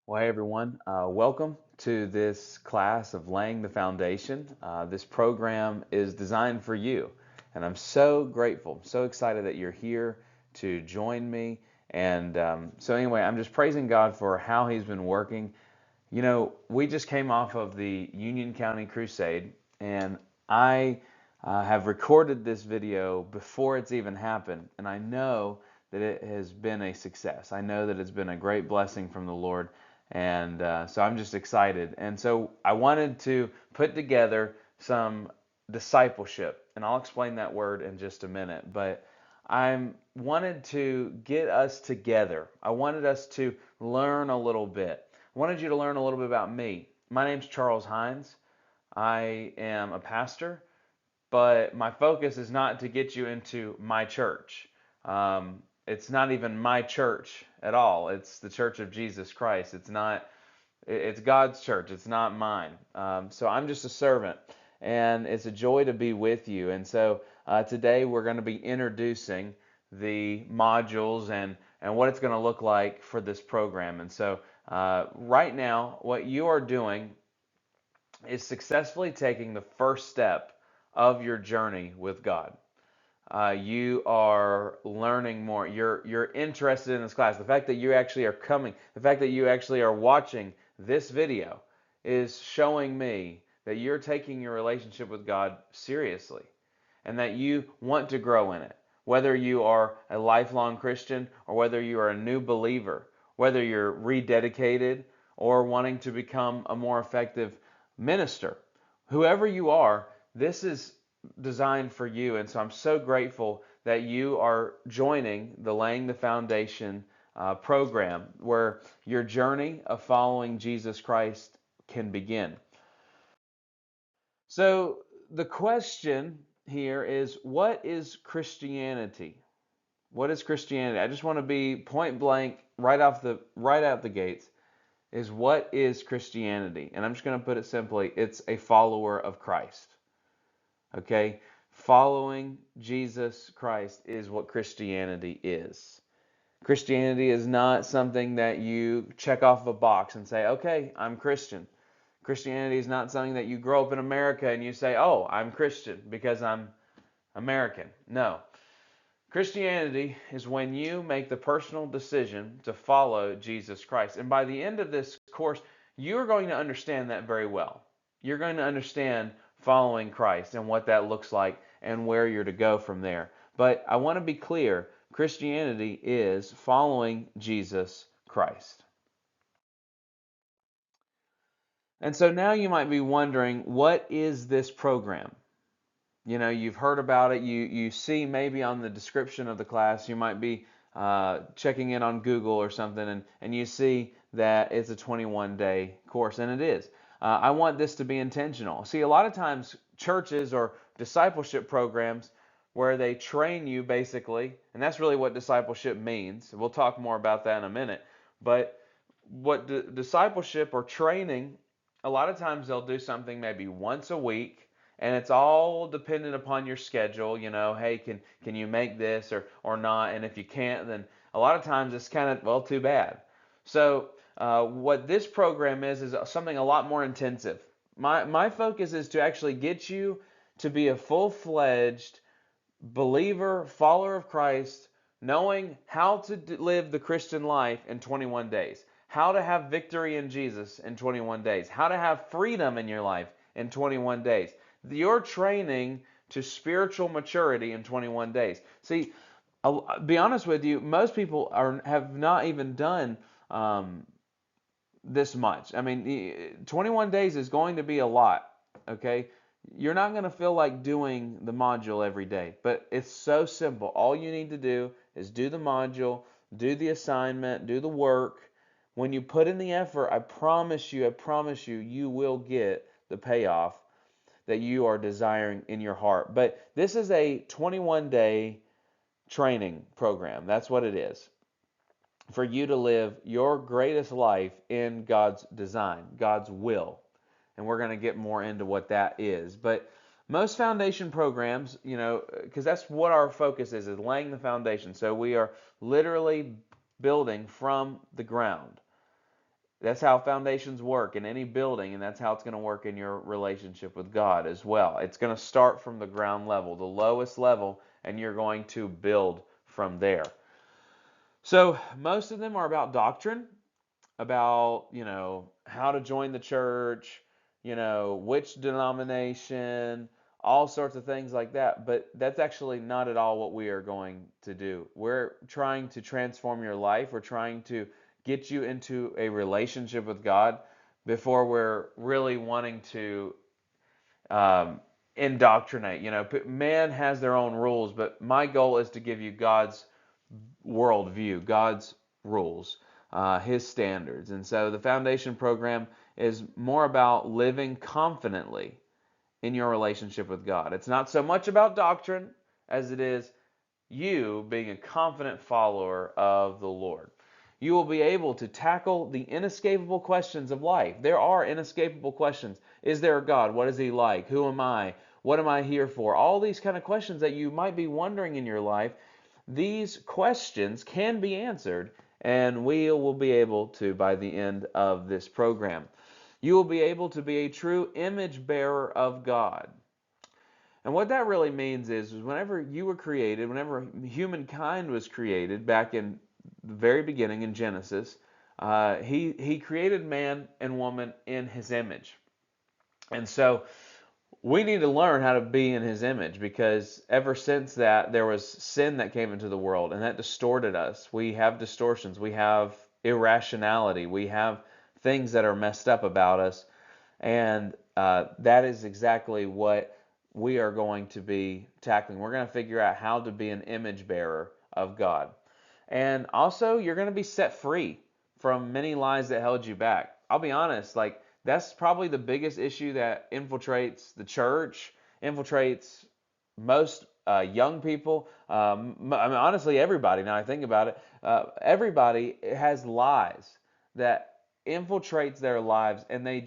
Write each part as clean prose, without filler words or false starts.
Well, hey everyone, welcome to this class of Laying the Foundation. This program is designed for you, and I'm so grateful, so excited that you're here to join me. And I'm just praising God for how He's been working. You know, we just came off of the Union County Crusade, and I have recorded this video before it's even happened, and I know that it has been a success. I know that it's been a great blessing from the Lord, and so I'm just excited. And so I wanted to put together some discipleship, and I'll explain that word in just a minute, but I wanted to get us together. I wanted us to learn a little bit. I wanted you to learn a little bit about me. My name's Charles Hines. I am a pastor, but my focus is not to get you into my church. It's not even my church at all. It's the Church of Jesus Christ. It's not. It's God's church. It's not mine. So I'm just a servant, and it's a joy to be with you. And so today we're going to be introducing the modules and what it's going to look like for this program. And so right now, what you are doing is successfully taking the first step of your journey with God. You are learning more. You're interested in this class. The fact that you actually are coming, the fact that you actually are watching this video is showing me that you're taking your relationship with God seriously and that you want to grow in it. Whether you are a lifelong Christian or whether you are a new believer, whether you're rededicated or wanting to become a more effective minister, whoever you are, this is designed for you. And so I'm so grateful that you are joining the Laying the Foundation program where your journey of following Jesus Christ can begin. So the question here is, what is Christianity? What is Christianity? I just want to be point blank right out the gates. Is what is Christianity? And I'm just going to put it simply, it's a follower of Christ. Okay? Following Jesus Christ is what Christianity is. Christianity is not something that you check off a box and say, okay, I'm Christian. Christianity is not something that you grow up in America and you say, oh, I'm Christian because I'm American. No. Christianity is when you make the personal decision to follow Jesus Christ. And by the end of this course, you're going to understand that very well. You're going to understand following Christ and what that looks like and where you're to go from there. But I want to be clear, Christianity is following Jesus Christ. And so now you might be wondering, what is this program? You know, you've heard about it. You see maybe on the description of the class, you might be checking in on Google or something, and you see that it's a 21-day course, and it is. I want this to be intentional. See, a lot of times churches or discipleship programs where they train you basically, and that's really what discipleship means. We'll talk more about that in a minute. But what discipleship or training, a lot of times they'll do something maybe once a week, and it's all dependent upon your schedule. You know, hey, can you make this or not? And if you can't, then a lot of times it's kind of, well, too bad. So what this program is something a lot more intensive. My focus is to actually get you to be a full-fledged believer, follower of Christ, knowing how to live the Christian life in 21 days, how to have victory in Jesus in 21 days, how to have freedom in your life in 21 days. Your training to spiritual maturity in 21 days. See, I'll be honest with you, most people have not even done this much. I mean, 21 days is going to be a lot, okay? You're not going to feel like doing the module every day, but it's so simple. All you need to do is do the module, do the assignment, do the work. When you put in the effort, I promise you, you will get the payoff that you are desiring in your heart. But this is a 21-day training program. That's what it is, for you to live your greatest life in God's design, God's will. And we're going to get more into what that is. But most foundation programs, you know, because that's what our focus is laying the foundation. So we are literally building from the ground. That's how foundations work in any building, and that's how it's going to work in your relationship with God as well. It's going to start from the ground level, the lowest level, and you're going to build from there. So most of them are about doctrine, about, how to join the church, which denomination, all sorts of things like that. But that's actually not at all what we are going to do. We're trying to transform your life. We're trying to get you into a relationship with God before we're really wanting to indoctrinate. Man has their own rules, but my goal is to give you God's worldview, God's rules, His standards. And so the foundation program is more about living confidently in your relationship with God. It's not so much about doctrine as it is you being a confident follower of the Lord. You will be able to tackle the inescapable questions of life. There are inescapable questions. Is there a God? What is He like? Who am I? What am I here for? All these kind of questions that you might be wondering in your life, these questions can be answered, and we will be able to by the end of this program. You will be able to be a true image bearer of God. And what that really means is whenever you were created, whenever humankind was created back in the very beginning in Genesis, he created man and woman in His image. And so we need to learn how to be in His image, because ever since that, there was sin that came into the world, and that distorted us. We have distortions. We have irrationality. We have things that are messed up about us. And that is exactly what we are going to be tackling. We're going to figure out how to be an image bearer of God. And also, you're going to be set free from many lies that held you back. I'll be honest, that's probably the biggest issue that infiltrates the church, infiltrates most young people. Honestly, everybody, now I think about it, everybody has lies that infiltrates their lives, and they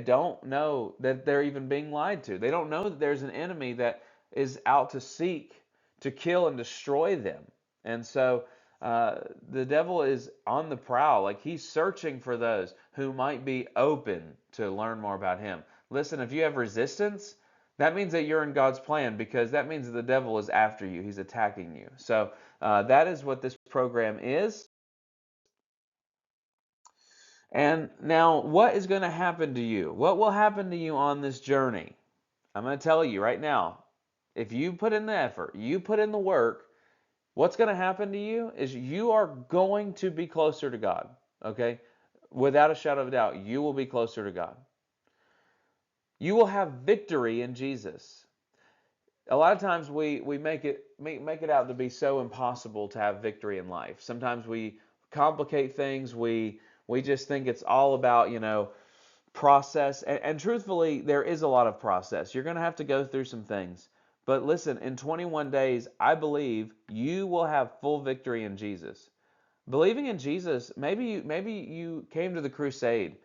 don't know that they're even being lied to. They don't know that there's an enemy that is out to seek to kill and destroy them. And so the devil is on the prowl. He's searching for those who might be open to learn more about him. Listen, if you have resistance, that means that you're in God's plan, because that means that the devil is after you. He's attacking you. So that is what this program is. And now, what is going to happen to you? What will happen to you on this journey? I'm going to tell you right now. If you put in the effort, you put in the work, what's going to happen to you is you are going to be closer to God. Okay? Without a shadow of a doubt, you will be closer to God. You will have victory in Jesus. A lot of times we make it out to be so impossible to have victory in life. Sometimes we complicate things. We just think it's all about, process. And truthfully, there is a lot of process. You're going to have to go through some things. But listen, in 21 days, I believe you will have full victory in Jesus. Believing in Jesus, maybe you came to the crusade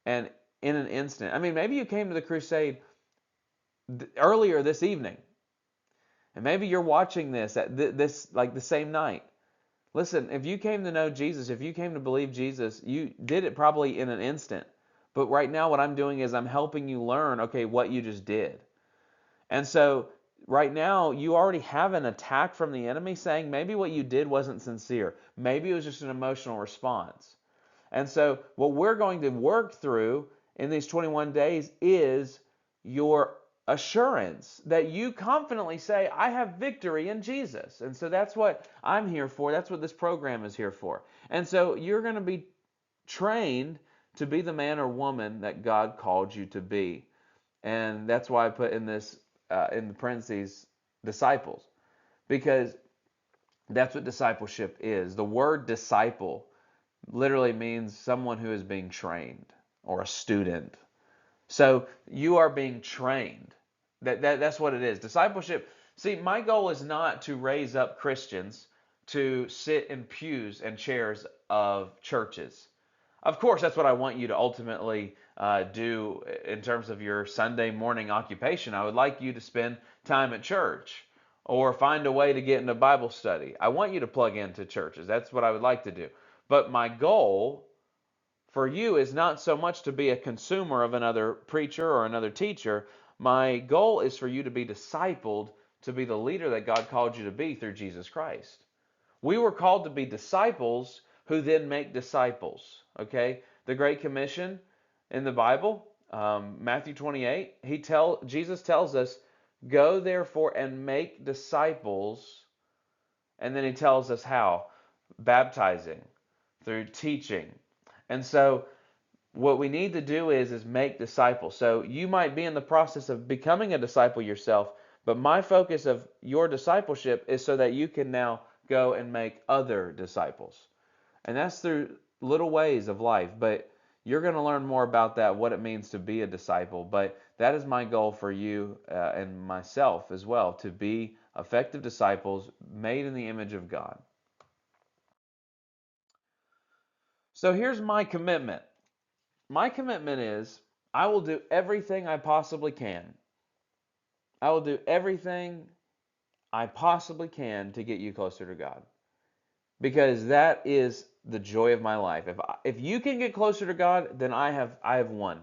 and in an instant. Maybe you came to the crusade earlier this evening. And maybe you're watching this at this the same night. Listen, if you came to know Jesus, if you came to believe Jesus, you did it probably in an instant. But right now what I'm doing is I'm helping you learn, okay, what you just did. And so right now you already have an attack from the enemy saying maybe what you did wasn't sincere. Maybe it was just an emotional response. And so what we're going to work through in these 21 days is your assurance that you confidently say, I have victory in Jesus. And so that's what I'm here for. That's what this program is here for. And so you're going to be trained to be the man or woman that God called you to be. And that's why I put in this, in the parentheses, disciples. Because that's what discipleship is. The word disciple literally means someone who is being trained, or a student. So you are being trained. That's what it is. Discipleship. See, my goal is not to raise up Christians to sit in pews and chairs of churches. Of course, that's what I want you to ultimately do in terms of your Sunday morning occupation. I would like you to spend time at church or find a way to get into Bible study. I want you to plug into churches. That's what I would like to do. But my goal for you is not so much to be a consumer of another preacher or another teacher. My goal is for you to be discipled, to be the leader that God called you to be through Jesus Christ. We were called to be disciples who then make disciples. Okay? The Great Commission in the Bible, Matthew 28, Jesus tells us, go therefore and make disciples. And then he tells us how. Baptizing, through teaching. And so what we need to do is make disciples. So you might be in the process of becoming a disciple yourself, but my focus of your discipleship is so that you can now go and make other disciples. And that's through little ways of life, but you're going to learn more about that, what it means to be a disciple. But that is my goal for you and myself as well, to be effective disciples made in the image of God. So here's my commitment. My commitment is I will do everything I possibly can. I will do everything I possibly can to get you closer to God. Because that is the joy of my life. If you can get closer to God, then I have won.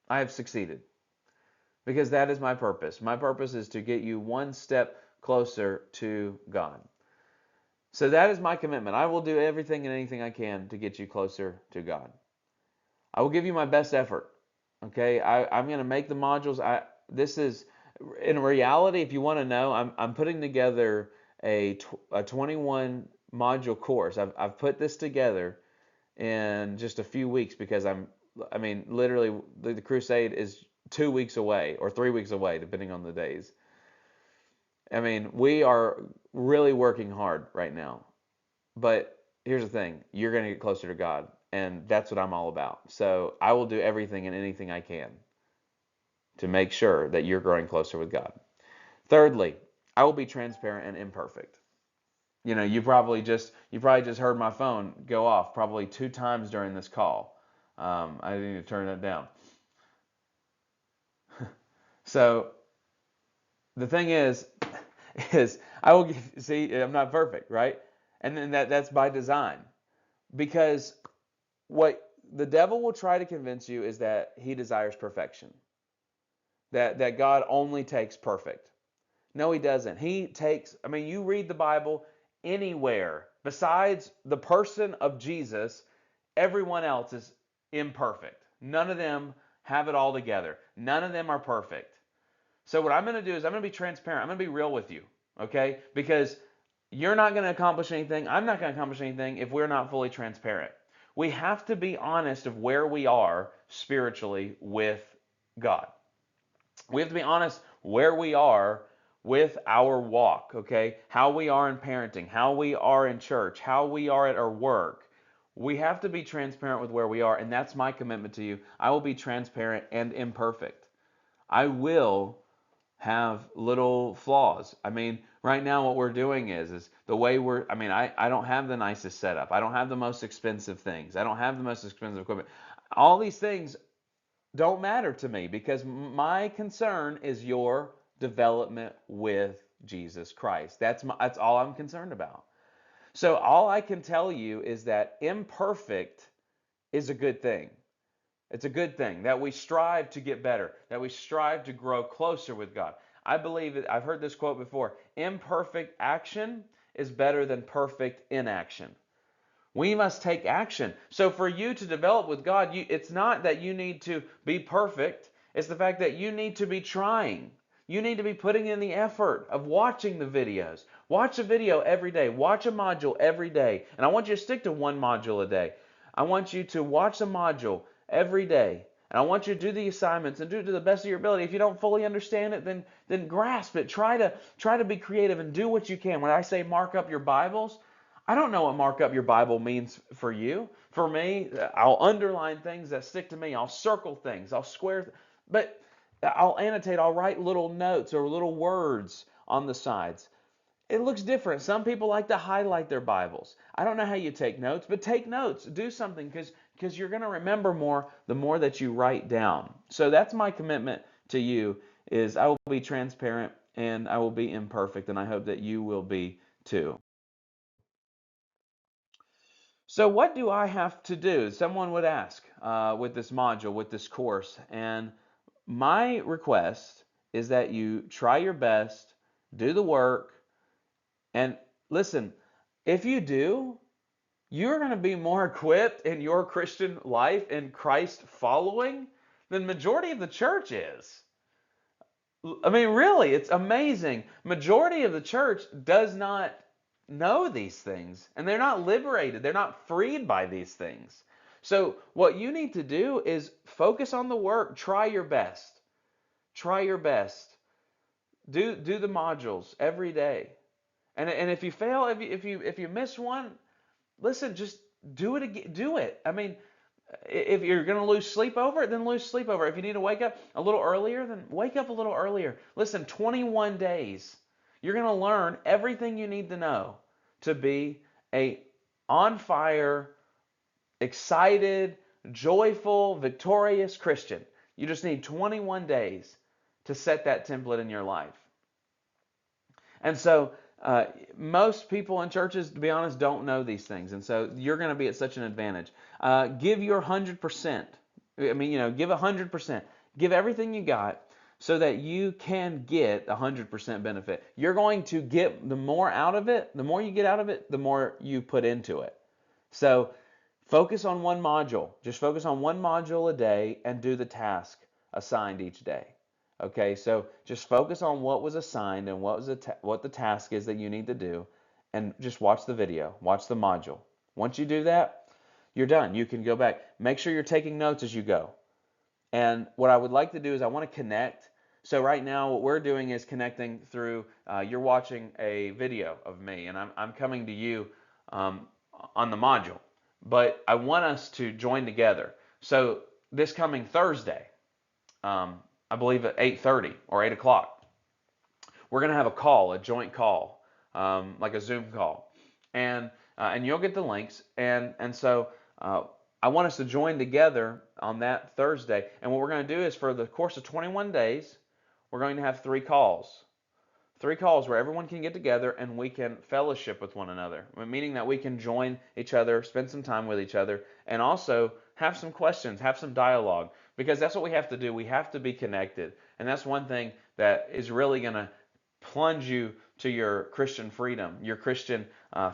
I have succeeded. Because that is my purpose. My purpose is to get you one step closer to God. So that is my commitment. I will do everything and anything I can to get you closer to God. I will give you my best effort. Okay, I'm going to make the modules. This is, in reality, if you want to know, I'm putting together a 21 module course. I've put this together in just a few weeks because literally the crusade is 2 weeks away or 3 weeks away, depending on the days. We are really working hard right now. But here's the thing, you're going to get closer to God, and that's what I'm all about. So I will do everything and anything I can to make sure that you're growing closer with God. Thirdly, I will be transparent and imperfect. You probably just heard my phone go off probably 2 times during this call. I need to turn it down. So the thing is I will see, I'm not perfect, right? And then that's by design, because what the devil will try to convince you is that he desires perfection, that God only takes perfect. No, he doesn't. He takes, you read the Bible, anywhere besides the person of Jesus, everyone else is imperfect. None of them have it all together. None of them are perfect. So what I'm going to do is I'm going to be transparent. I'm going to be real with you, okay? Because you're not going to accomplish anything. I'm not going to accomplish anything if we're not fully transparent. We have to be honest of where we are spiritually with God. We have to be honest where we are with our walk, okay? How we are in parenting, how we are in church, how we are at our work. We have to be transparent with where we are, and that's my commitment to you. I will be transparent and imperfect. I will have little flaws. Right now what we're doing is the way I don't have the nicest setup. I don't have the most expensive things. I don't have the most expensive equipment. All these things don't matter to me because my concern is your development with Jesus Christ. That's all I'm concerned about. So all I can tell you is that imperfect is a good thing. It's a good thing that we strive to get better, that we strive to grow closer with God. I believe that I've heard this quote before, imperfect action is better than perfect inaction. We must take action. So for you to develop with God, it's not that you need to be perfect. It's the fact that you need to be trying. You need to be putting in the effort of watching the videos. Watch a video every day. Watch a module every day. And I want you to stick to one module a day. I want you to watch a module every day. And I want you to do the assignments and do it to the best of your ability. If you don't fully understand it, then grasp it. Try to be creative and do what you can. When I say mark up your Bibles, I don't know what mark up your Bible means for you. For me, I'll underline things that stick to me. I'll circle things. I'll square, but I'll annotate. I'll write little notes or little words on the sides. It looks different. Some people like to highlight their Bibles. I don't know how you take notes, but take notes. Do something because you're going to remember more the more that you write down. So that's my commitment to you is I will be transparent and I will be imperfect, and I hope that you will be too. So what do I have to do? Someone would ask with this module, with this course. And my request is that you try your best, do the work, and listen, if you do, you're going to be more equipped in your Christian life and Christ following than majority of the church is. I mean, really, it's amazing. Majority of the church does not know these things, and they're not liberated. They're not freed by these things. So what you need to do is focus on the work. Try your best. Try your best. Do the modules every day. And if you fail, if you miss one, listen, just do it again. Do it. I mean, if you're going to lose sleep over it, then lose sleep over it. If you need to wake up a little earlier, then wake up a little earlier. Listen, 21 days. You're going to learn everything you need to know to be a on fire, excited, joyful, victorious Christian. You just need 21 days to set that template in your life. And so most people in churches, to be honest, don't know these things. And so you're going to be at such an advantage. Give your 100%. I mean, give 100%. Give everything you got so that you can get 100% benefit. You're going to get the more out of it, the more you get out of it, the more you put into it. So focus on one module. Just focus on one module a day and do the task assigned each day. Okay, so just focus on what was assigned and what the task is that you need to do, and just watch the video, watch the module. Once you do that, you're done. You can go back. Make sure you're taking notes as you go. And what I would like to do is I want to connect. So right now what we're doing is connecting through, you're watching a video of me, and I'm coming to you on the module. But I want us to join together. So this coming Thursday, I believe at 8:30 or 8 o'clock, we're going to have a joint call, like a Zoom call. And you'll get the links. And so I want us to join together on that Thursday. And what we're going to do is for the course of 21 days, we're going to have 3 calls. 3 calls where everyone can get together and we can fellowship with one another, meaning that we can join each other, spend some time with each other, and also have some questions, have some dialogue, because that's what we have to do. We have to be connected. And that's one thing that is really going to plunge you to your Christian freedom, your Christian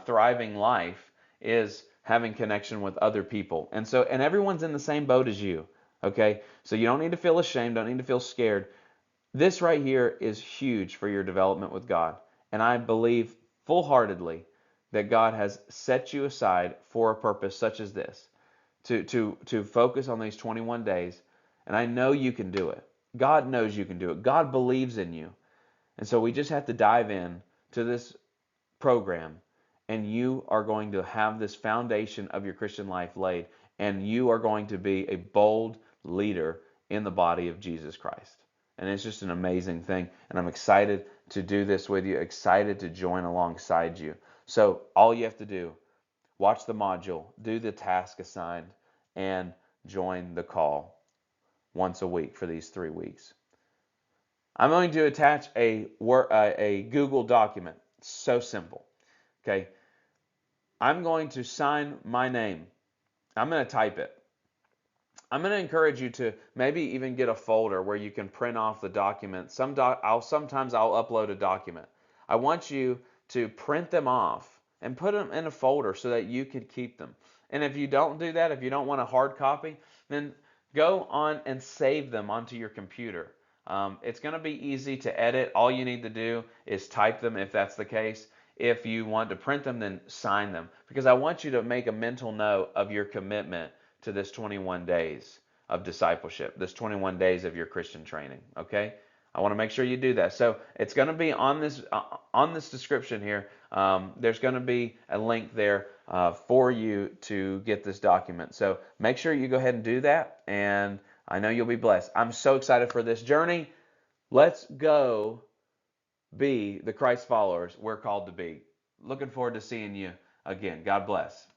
thriving life, is having connection with other people. And everyone's in the same boat as you, okay? So you don't need to feel ashamed, don't need to feel scared. This right here is huge for your development with God. And I believe full-heartedly that God has set you aside for a purpose such as this, to focus on these 21 days. And I know you can do it. God knows you can do it. God believes in you. And so we just have to dive in to this program, and you are going to have this foundation of your Christian life laid, and you are going to be a bold leader in the body of Jesus Christ. And it's just an amazing thing. And I'm excited to do this with you, excited to join alongside you. So all you have to do, watch the module, do the task assigned, and join the call once a week for these 3 weeks. I'm going to attach a Google document. It's so simple. Okay. I'm going to sign my name. I'm going to type it. I'm going to encourage you to maybe even get a folder where you can print off the document. Sometimes I'll upload a document. I want you to print them off and put them in a folder so that you can keep them. And if you don't do that, if you don't want a hard copy, then go on and save them onto your computer. It's going to be easy to edit. All you need to do is type them if that's the case. If you want to print them, then sign them. Because I want you to make a mental note of your commitment to this 21 days of discipleship, this 21 days of your Christian training, okay? I want to make sure you do that. So it's going to be on this description here. There's going to be a link there for you to get this document. So make sure you go ahead and do that, and I know you'll be blessed. I'm so excited for this journey. Let's go be the Christ followers we're called to be. Looking forward to seeing you again. God bless.